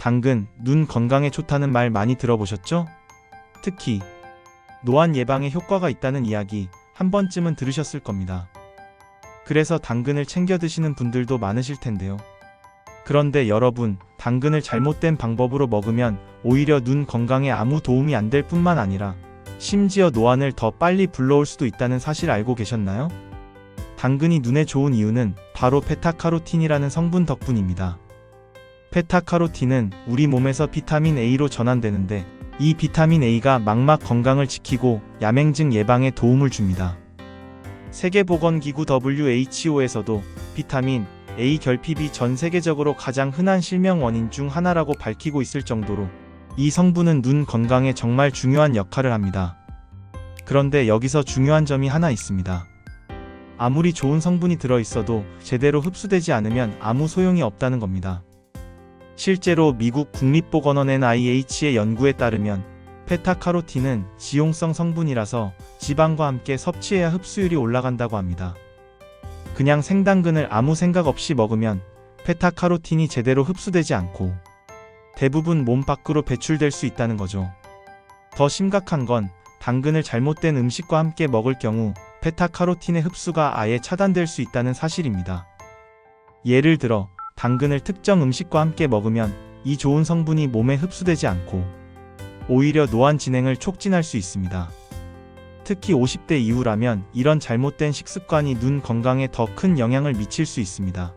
당근, 눈 건강에 좋다는 말 많이 들어보셨죠? 특히 노안 예방에 효과가 있다는 이야기 한 번쯤은 들으셨을 겁니다. 그래서 당근을 챙겨 드시는 분들도 많으실 텐데요. 그런데 여러분, 당근을 잘못된 방법으로 먹으면 오히려 눈 건강에 아무 도움이 안 될 뿐만 아니라 심지어 노안을 더 빨리 불러올 수도 있다는 사실 알고 계셨나요? 당근이 눈에 좋은 이유는 바로 베타카로틴이라는 성분 덕분입니다. 베타카로틴은 우리 몸에서 비타민 A로 전환되는데 이 비타민 A가 망막 건강을 지키고 야맹증 예방에 도움을 줍니다. 세계보건기구 WHO에서도 비타민 A 결핍이 전 세계적으로 가장 흔한 실명 원인 중 하나라고 밝히고 있을 정도로 이 성분은 눈 건강에 정말 중요한 역할을 합니다. 그런데 여기서 중요한 점이 하나 있습니다. 아무리 좋은 성분이 들어있어도 제대로 흡수되지 않으면 아무 소용이 없다는 겁니다. 실제로 미국 국립보건원 NIH의 연구에 따르면 베타카로틴은 지용성 성분이라서 지방과 함께 섭취해야 흡수율이 올라간다고 합니다. 그냥 생당근을 아무 생각 없이 먹으면 베타카로틴이 제대로 흡수되지 않고 대부분 몸 밖으로 배출될 수 있다는 거죠. 더 심각한 건 당근을 잘못된 음식과 함께 먹을 경우 베타카로틴의 흡수가 아예 차단될 수 있다는 사실입니다. 예를 들어 당근을 특정 음식과 함께 먹으면 이 좋은 성분이 몸에 흡수되지 않고 오히려 노안 진행을 촉진할 수 있습니다. 특히 50대 이후라면 이런 잘못된 식습관이 눈 건강에 더 큰 영향을 미칠 수 있습니다.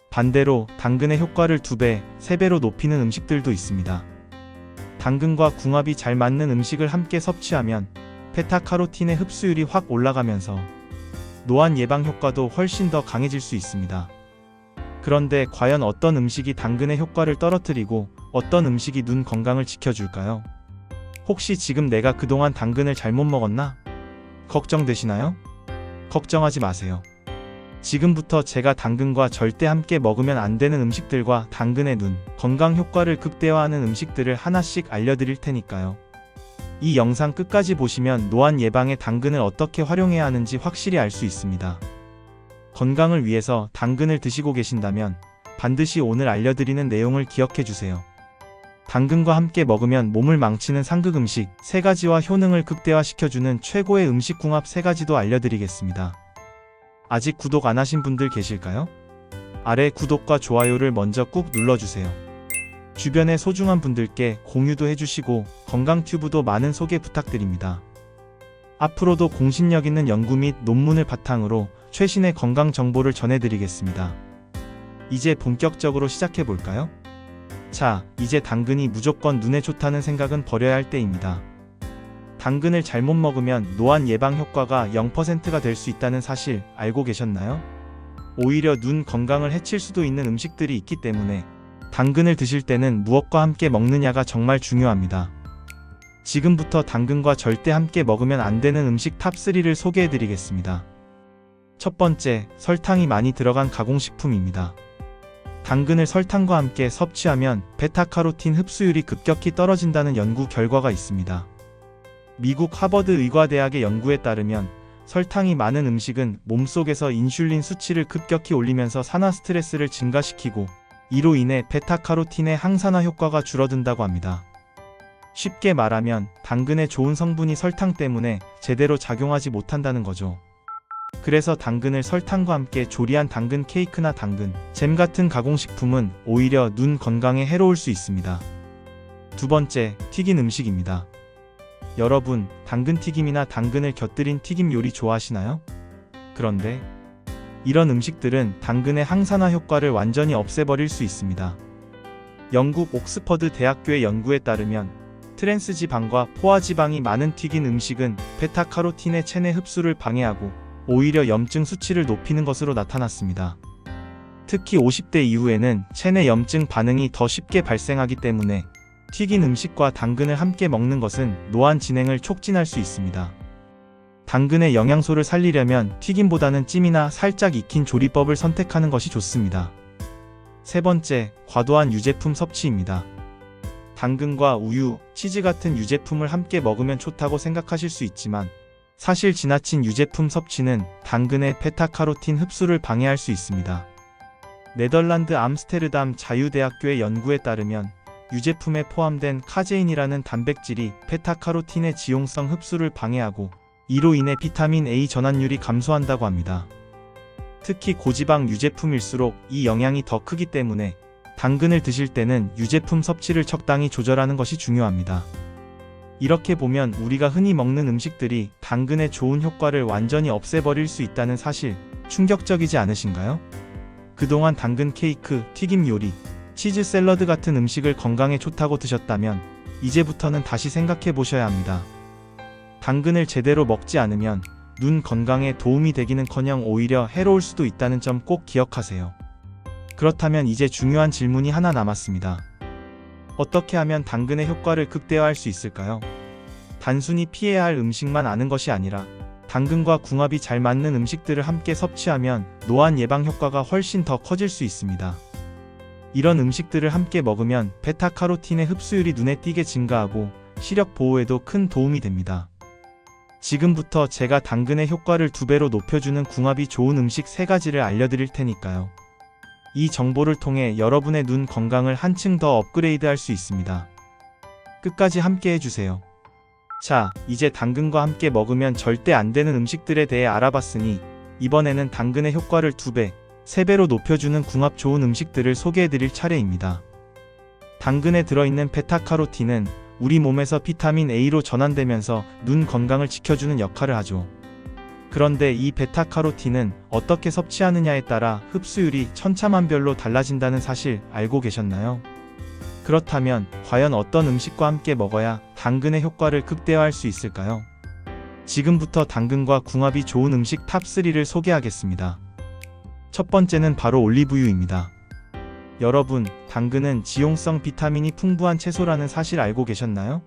반대로 당근의 효과를 2배, 3배로 높이는 음식들도 있습니다. 당근과 궁합이 잘 맞는 음식을 함께 섭취하면 베타카로틴의 흡수율이 확 올라가면서 노안 예방 효과도 훨씬 더 강해질 수 있습니다. 그런데 과연 어떤 음식이 당근의 효과를 떨어뜨리고 어떤 음식이 눈 건강을 지켜줄까요? 혹시 지금 내가 그동안 당근을 잘못 먹었나? 걱정되시나요? 걱정하지 마세요. 지금부터 제가 당근과 절대 함께 먹으면 안 되는 음식들과 당근의 눈 건강 효과를 극대화하는 음식들을 하나씩 알려드릴 테니까요. 이 영상 끝까지 보시면 노안 예방에 당근을 어떻게 활용해야 하는지 확실히 알 수 있습니다. 건강을 위해서 당근을 드시고 계신다면 반드시 오늘 알려드리는 내용을 기억해 주세요. 당근과 함께 먹으면 몸을 망치는 상극 음식 3가지와 효능을 극대화시켜주는 최고의 음식궁합 3가지도 알려드리겠습니다. 아직 구독 안 하신 분들 계실까요? 아래 구독과 좋아요를 먼저 꾹 눌러주세요. 주변의 소중한 분들께 공유도 해주시고 건강튜브도 많은 소개 부탁드립니다. 앞으로도 공신력 있는 연구 및 논문을 바탕으로 최신의 건강 정보를 전해드리겠습니다. 이제 본격적으로 시작해볼까요? 자, 이제 당근이 무조건 눈에 좋다는 생각은 버려야 할 때입니다. 당근을 잘못 먹으면 노안 예방 효과가 0%가 될 수 있다는 사실 알고 계셨나요? 오히려 눈 건강을 해칠 수도 있는 음식들이 있기 때문에 당근을 드실 때는 무엇과 함께 먹느냐가 정말 중요합니다. 지금부터 당근과 절대 함께 먹으면 안 되는 음식 탑3를 소개해드리겠습니다. 첫 번째, 설탕이 많이 들어간 가공식품입니다. 당근을 설탕과 함께 섭취하면 베타카로틴 흡수율이 급격히 떨어진다는 연구 결과가 있습니다. 미국 하버드 의과대학의 연구에 따르면 설탕이 많은 음식은 몸속에서 인슐린 수치를 급격히 올리면서 산화 스트레스를 증가시키고 이로 인해 베타카로틴의 항산화 효과가 줄어든다고 합니다. 쉽게 말하면 당근의 좋은 성분이 설탕 때문에 제대로 작용하지 못한다는 거죠. 그래서 당근을 설탕과 함께 조리한 당근 케이크나 당근 잼 같은 가공식품은 오히려 눈 건강에 해로울 수 있습니다. 두 번째, 튀긴 음식입니다. 여러분, 당근튀김이나 당근을 곁들인 튀김 요리 좋아하시나요? 그런데 이런 음식들은 당근의 항산화 효과를 완전히 없애버릴 수 있습니다. 영국 옥스퍼드 대학교의 연구에 따르면 트랜스지방과 포화지방이 많은 튀긴 음식은 베타카로틴의 체내 흡수를 방해하고 오히려 염증 수치를 높이는 것으로 나타났습니다. 특히 50대 이후에는 체내 염증 반응이 더 쉽게 발생하기 때문에 튀긴 음식과 당근을 함께 먹는 것은 노안 진행을 촉진할 수 있습니다. 당근의 영양소를 살리려면 튀김보다는 찜이나 살짝 익힌 조리법을 선택하는 것이 좋습니다. 세 번째, 과도한 유제품 섭취입니다. 당근과 우유, 치즈 같은 유제품을 함께 먹으면 좋다고 생각하실 수 있지만 사실 지나친 유제품 섭취는 당근의 베타카로틴 흡수를 방해할 수 있습니다. 네덜란드 암스테르담 자유대학교의 연구에 따르면 유제품에 포함된 카제인이라는 단백질이 베타카로틴의 지용성 흡수를 방해하고 이로 인해 비타민 A 전환율이 감소한다고 합니다. 특히 고지방 유제품일수록 이 영향이 더 크기 때문에 당근을 드실 때는 유제품 섭취를 적당히 조절하는 것이 중요합니다. 이렇게 보면 우리가 흔히 먹는 음식들이 당근의 좋은 효과를 완전히 없애버릴 수 있다는 사실, 충격적이지 않으신가요? 그동안 당근 케이크, 튀김 요리, 치즈 샐러드 같은 음식을 건강에 좋다고 드셨다면 이제부터는 다시 생각해 보셔야 합니다. 당근을 제대로 먹지 않으면 눈 건강에 도움이 되기는커녕 오히려 해로울 수도 있다는 점 꼭 기억하세요. 그렇다면 이제 중요한 질문이 하나 남았습니다. 어떻게 하면 당근의 효과를 극대화할 수 있을까요? 단순히 피해야 할 음식만 아는 것이 아니라 당근과 궁합이 잘 맞는 음식들을 함께 섭취하면 노안 예방 효과가 훨씬 더 커질 수 있습니다. 이런 음식들을 함께 먹으면 베타카로틴의 흡수율이 눈에 띄게 증가하고 시력 보호에도 큰 도움이 됩니다. 지금부터 제가 당근의 효과를 2배로 높여주는 궁합이 좋은 음식 3가지를 알려드릴 테니까요. 이 정보를 통해 여러분의 눈 건강을 한층 더 업그레이드할 수 있습니다. 끝까지 함께 해주세요. 자, 이제 당근과 함께 먹으면 절대 안 되는 음식들에 대해 알아봤으니 이번에는 당근의 효과를 2배, 3배로 높여주는 궁합 좋은 음식들을 소개해드릴 차례입니다. 당근에 들어있는 베타카로틴은 우리 몸에서 비타민 A로 전환되면서 눈 건강을 지켜주는 역할을 하죠. 그런데 이 베타카로틴은 어떻게 섭취하느냐에 따라 흡수율이 천차만별로 달라진다는 사실 알고 계셨나요? 그렇다면 과연 어떤 음식과 함께 먹어야 당근의 효과를 극대화할 수 있을까요? 지금부터 당근과 궁합이 좋은 음식 탑3를 소개하겠습니다. 첫 번째는 바로 올리브유입니다. 여러분, 당근은 지용성 비타민이 풍부한 채소라는 사실 알고 계셨나요?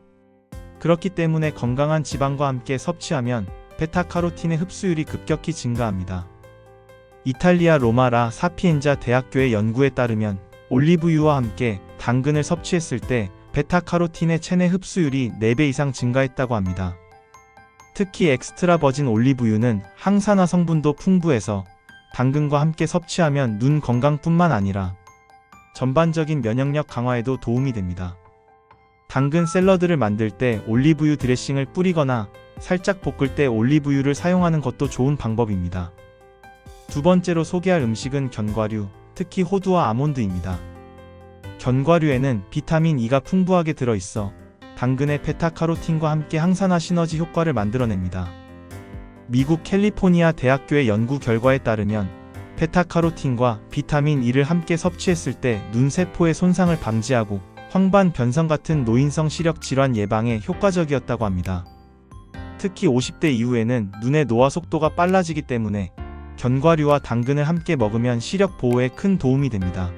그렇기 때문에 건강한 지방과 함께 섭취하면 베타카로틴의 흡수율이 급격히 증가합니다. 이탈리아 로마 라 사피엔자 대학교의 연구에 따르면 올리브유와 함께 당근을 섭취했을 때 베타카로틴의 체내 흡수율이 4배 이상 증가했다고 합니다. 특히 엑스트라 버진 올리브유는 항산화 성분도 풍부해서 당근과 함께 섭취하면 눈 건강뿐만 아니라 전반적인 면역력 강화에도 도움이 됩니다. 당근 샐러드를 만들 때 올리브유 드레싱을 뿌리거나 살짝 볶을 때 올리브유를 사용하는 것도 좋은 방법입니다. 두 번째로 소개할 음식은 견과류, 특히 호두와 아몬드입니다. 견과류에는 비타민 E가 풍부하게 들어있어 당근의 베타카로틴과 함께 항산화 시너지 효과를 만들어냅니다. 미국 캘리포니아 대학교의 연구 결과에 따르면 베타카로틴과 비타민 E를 함께 섭취했을 때 눈세포의 손상을 방지하고 황반 변성 같은 노인성 시력 질환 예방에 효과적이었다고 합니다. 특히 50대 이후에는 눈의 노화 속도가 빨라지기 때문에 견과류와 당근을 함께 먹으면 시력 보호에 큰 도움이 됩니다.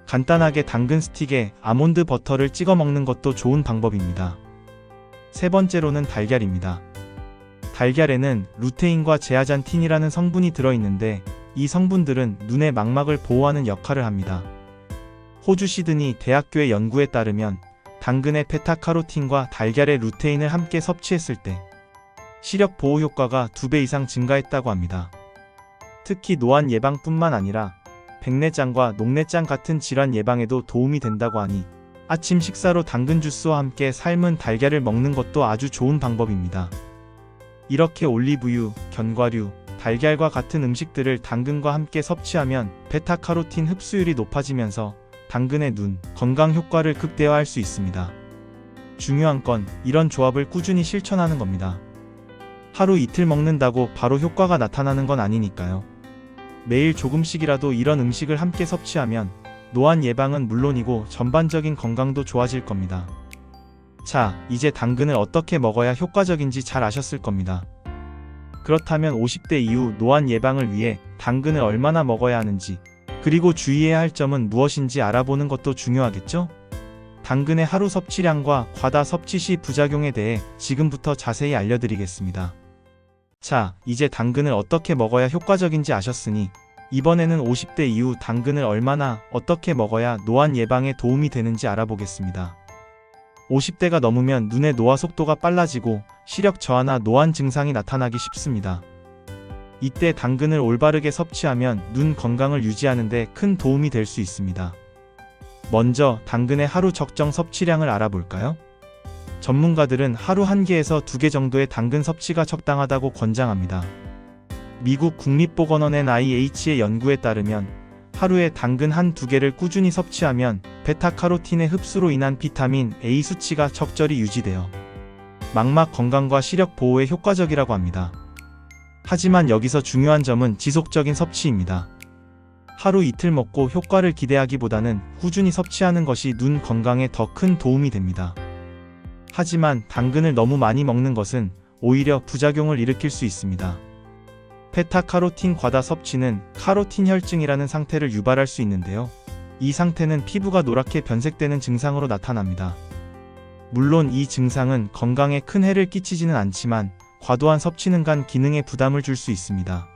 간단하게 당근 스틱에 아몬드 버터를 찍어 먹는 것도 좋은 방법입니다. 세 번째로는 달걀입니다. 달걀에는 루테인과 제아잔틴이라는 성분이 들어있는데 이 성분들은 눈의 망막을 보호하는 역할을 합니다. 호주 시드니 대학교의 연구에 따르면 당근의 베타카로틴과 달걀의 루테인을 함께 섭취했을 때 시력 보호 효과가 2배 이상 증가했다고 합니다. 특히 노안 예방뿐만 아니라 백내장과 녹내장 같은 질환 예방에도 도움이 된다고 하니 아침 식사로 당근 주스와 함께 삶은 달걀을 먹는 것도 아주 좋은 방법입니다. 이렇게 올리브유, 견과류, 달걀과 같은 음식들을 당근과 함께 섭취하면 베타카로틴 흡수율이 높아지면서 당근의 눈 건강 효과를 극대화할 수 있습니다. 중요한 건 이런 조합을 꾸준히 실천하는 겁니다. 하루 이틀 먹는다고 바로 효과가 나타나는 건 아니니까요. 매일 조금씩이라도 이런 음식을 함께 섭취하면 노안 예방은 물론이고 전반적인 건강도 좋아질 겁니다. 자, 이제 당근을 어떻게 먹어야 효과적인지 잘 아셨을 겁니다. 그렇다면 50대 이후 노안 예방을 위해 당근을 얼마나 먹어야 하는지, 그리고 주의해야 할 점은 무엇인지 알아보는 것도 중요하겠죠? 당근의 하루 섭취량과 과다 섭취 시 부작용에 대해 지금부터 자세히 알려드리겠습니다. 자, 이제 당근을 어떻게 먹어야 효과적인지 아셨으니 이번에는 50대 이후 당근을 얼마나 어떻게 먹어야 노안 예방에 도움이 되는지 알아보겠습니다. 50대가 넘으면 눈의 노화 속도가 빨라지고 시력 저하나 노안 증상이 나타나기 쉽습니다. 이때 당근을 올바르게 섭취하면 눈 건강을 유지하는 데 큰 도움이 될 수 있습니다. 먼저 당근의 하루 적정 섭취량을 알아볼까요? 전문가들은 하루 1개에서 2개 정도의 당근 섭취가 적당하다고 권장합니다. 미국 국립보건원 NIH의 연구에 따르면 하루에 당근 1~2개를 꾸준히 섭취하면 베타카로틴의 흡수로 인한 비타민 A 수치가 적절히 유지되어 망막 건강과 시력 보호에 효과적이라고 합니다. 하지만 여기서 중요한 점은 지속적인 섭취입니다. 하루 이틀 먹고 효과를 기대하기보다는 꾸준히 섭취하는 것이 눈 건강에 더 큰 도움이 됩니다. 하지만 당근을 너무 많이 먹는 것은 오히려 부작용을 일으킬 수 있습니다. 베타카로틴 과다 섭취는 카로틴 혈증이라는 상태를 유발할 수 있는데요. 이 상태는 피부가 노랗게 변색되는 증상으로 나타납니다. 물론 이 증상은 건강에 큰 해를 끼치지는 않지만 과도한 섭취는 간 기능에 부담을 줄 수 있습니다.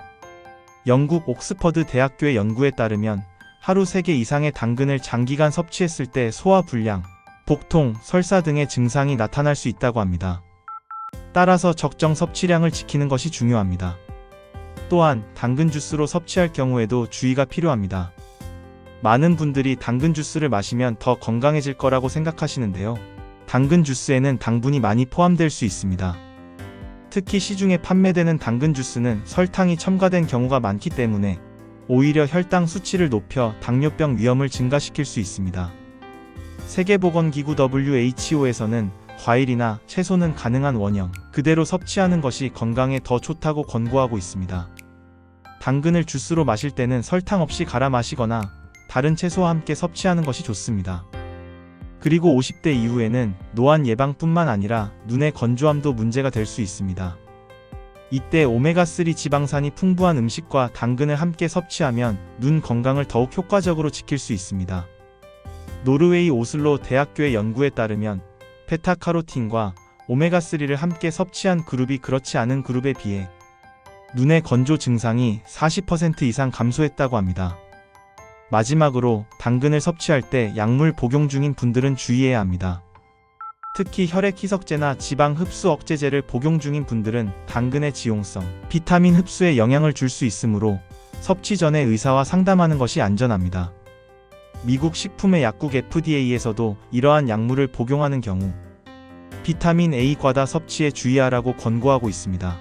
영국 옥스퍼드 대학교의 연구에 따르면 하루 3개 이상의 당근을 장기간 섭취했을 때 소화불량, 복통, 설사 등의 증상이 나타날 수 있다고 합니다. 따라서 적정 섭취량을 지키는 것이 중요합니다. 또한 당근 주스로 섭취할 경우에도 주의가 필요합니다. 많은 분들이 당근 주스를 마시면 더 건강해질 거라고 생각하시는데요. 당근 주스에는 당분이 많이 포함될 수 있습니다. 특히 시중에 판매되는 당근 주스는 설탕이 첨가된 경우가 많기 때문에 오히려 혈당 수치를 높여 당뇨병 위험을 증가시킬 수 있습니다. 세계보건기구 WHO에서는 과일이나 채소는 가능한 원형 그대로 섭취하는 것이 건강에 더 좋다고 권고하고 있습니다. 당근을 주스로 마실 때는 설탕 없이 갈아 마시거나 다른 채소와 함께 섭취하는 것이 좋습니다. 그리고 50대 이후에는 노안 예방뿐만 아니라 눈의 건조함도 문제가 될 수 있습니다. 이때 오메가3 지방산이 풍부한 음식과 당근을 함께 섭취하면 눈 건강을 더욱 효과적으로 지킬 수 있습니다. 노르웨이 오슬로 대학교의 연구에 따르면 베타카로틴과 오메가3를 함께 섭취한 그룹이 그렇지 않은 그룹에 비해 눈의 건조 증상이 40% 이상 감소했다고 합니다. 마지막으로 당근을 섭취할 때 약물 복용 중인 분들은 주의해야 합니다. 특히 혈액 희석제나 지방 흡수 억제제를 복용 중인 분들은 당근의 지용성, 비타민 흡수에 영향을 줄 수 있으므로 섭취 전에 의사와 상담하는 것이 안전합니다. 미국 식품의 약국 FDA에서도 이러한 약물을 복용하는 경우 비타민 A 과다 섭취에 주의하라고 권고하고 있습니다.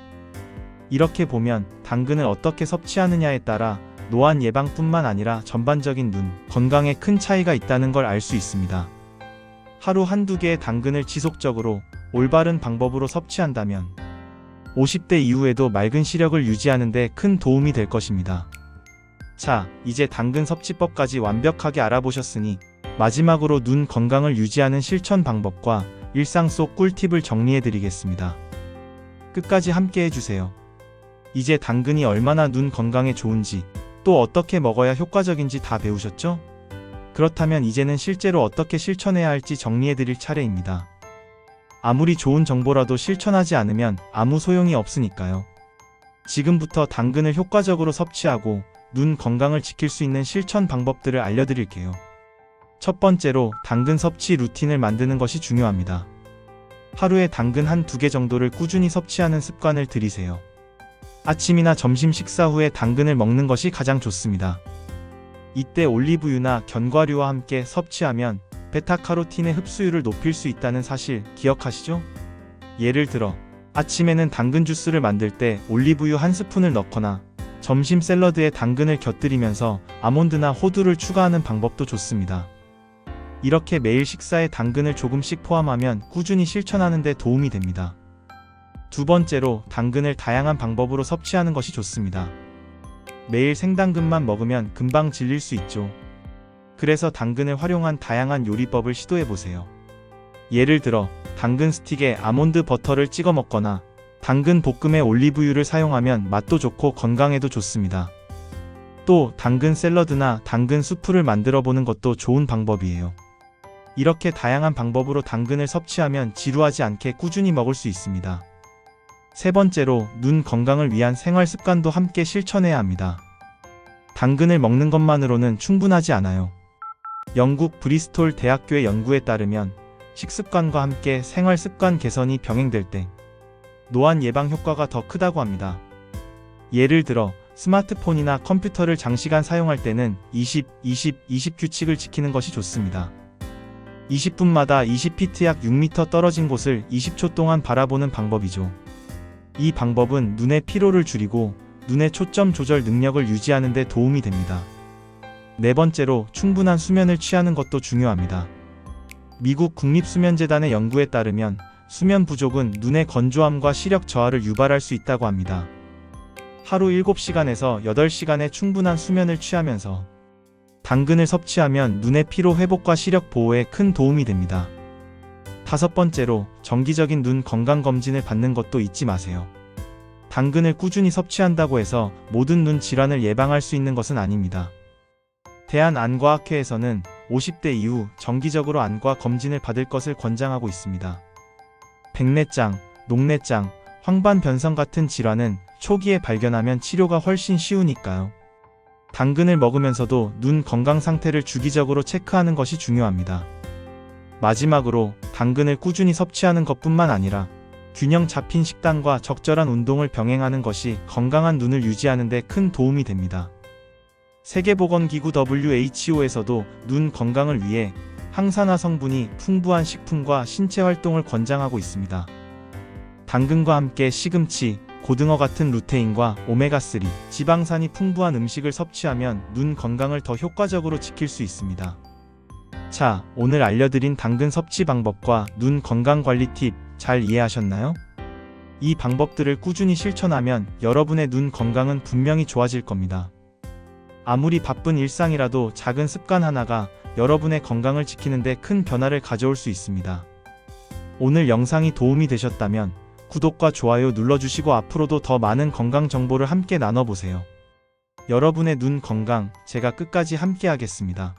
이렇게 보면 당근을 어떻게 섭취하느냐에 따라 노안 예방뿐만 아니라 전반적인 눈 건강에 큰 차이가 있다는 걸 알 수 있습니다. 하루 1~2개의 당근을 지속적으로 올바른 방법으로 섭취한다면 50대 이후에도 맑은 시력을 유지하는 데 큰 도움이 될 것입니다. 자, 이제 당근 섭취법까지 완벽하게 알아보셨으니 마지막으로 눈 건강을 유지하는 실천 방법과 일상 속 꿀팁을 정리해 드리겠습니다. 끝까지 함께 해주세요. 이제 당근이 얼마나 눈 건강에 좋은지 또 어떻게 먹어야 효과적인지 다 배우셨죠? 그렇다면 이제는 실제로 어떻게 실천해야 할지 정리해 드릴 차례입니다. 아무리 좋은 정보라도 실천하지 않으면 아무 소용이 없으니까요. 지금부터 당근을 효과적으로 섭취하고 눈 건강을 지킬 수 있는 실천 방법들을 알려드릴게요. 첫 번째로 당근 섭취 루틴을 만드는 것이 중요합니다. 하루에 당근 1~2개 정도를 꾸준히 섭취하는 습관을 들이세요. 아침이나 점심 식사 후에 당근을 먹는 것이 가장 좋습니다. 이때 올리브유나 견과류와 함께 섭취하면 베타카로틴의 흡수율을 높일 수 있다는 사실 기억하시죠? 예를 들어 아침에는 당근 주스를 만들 때 올리브유 1스푼을 넣거나 점심 샐러드에 당근을 곁들이면서 아몬드나 호두를 추가하는 방법도 좋습니다. 이렇게 매일 식사에 당근을 조금씩 포함하면 꾸준히 실천하는 데 도움이 됩니다. 두 번째로 당근을 다양한 방법으로 섭취하는 것이 좋습니다. 매일 생당근만 먹으면 금방 질릴 수 있죠. 그래서 당근을 활용한 다양한 요리법을 시도해보세요. 예를 들어 당근 스틱에 아몬드 버터를 찍어 먹거나 당근 볶음에 올리브유를 사용하면 맛도 좋고 건강에도 좋습니다. 또 당근 샐러드나 당근 수프를 만들어 보는 것도 좋은 방법이에요. 이렇게 다양한 방법으로 당근을 섭취하면 지루하지 않게 꾸준히 먹을 수 있습니다. 세 번째로 눈 건강을 위한 생활 습관도 함께 실천해야 합니다. 당근을 먹는 것만으로는 충분하지 않아요. 영국 브리스톨 대학교의 연구에 따르면 식습관과 함께 생활 습관 개선이 병행될 때 노안 예방 효과가 더 크다고 합니다. 예를 들어 스마트폰이나 컴퓨터를 장시간 사용할 때는 20 규칙을 지키는 것이 좋습니다. 20분마다 20피트 약 6m 떨어진 곳을 20초 동안 바라보는 방법이죠. 이 방법은 눈의 피로를 줄이고 눈의 초점 조절 능력을 유지하는 데 도움이 됩니다. 네 번째로 충분한 수면을 취하는 것도 중요합니다. 미국 국립수면재단의 연구에 따르면 수면 부족은 눈의 건조함과 시력 저하를 유발할 수 있다고 합니다. 하루 7시간에서 8시간의 충분한 수면을 취하면서 당근을 섭취하면 눈의 피로 회복과 시력 보호에 큰 도움이 됩니다. 다섯 번째로 정기적인 눈 건강 검진을 받는 것도 잊지 마세요. 당근을 꾸준히 섭취한다고 해서 모든 눈 질환을 예방할 수 있는 것은 아닙니다. 대한안과학회에서는 50대 이후 정기적으로 안과 검진을 받을 것을 권장하고 있습니다. 백내장, 녹내장, 황반변성 같은 질환은 초기에 발견하면 치료가 훨씬 쉬우니까요. 당근을 먹으면서도 눈 건강 상태를 주기적으로 체크하는 것이 중요합니다. 마지막으로 당근을 꾸준히 섭취하는 것뿐만 아니라 균형 잡힌 식단과 적절한 운동을 병행하는 것이 건강한 눈을 유지하는 데 큰 도움이 됩니다. 세계보건기구 WHO에서도 눈 건강을 위해 항산화 성분이 풍부한 식품과 신체 활동을 권장하고 있습니다. 당근과 함께 시금치, 고등어 같은 루테인과 오메가3, 지방산이 풍부한 음식을 섭취하면 눈 건강을 더 효과적으로 지킬 수 있습니다. 자, 오늘 알려드린 당근 섭취 방법과 눈 건강 관리 팁 잘 이해하셨나요? 이 방법들을 꾸준히 실천하면 여러분의 눈 건강은 분명히 좋아질 겁니다. 아무리 바쁜 일상이라도 작은 습관 하나가 여러분의 건강을 지키는 데 큰 변화를 가져올 수 있습니다. 오늘 영상이 도움이 되셨다면 구독과 좋아요 눌러주시고 앞으로도 더 많은 건강 정보를 함께 나눠보세요. 여러분의 눈 건강, 제가 끝까지 함께 하겠습니다.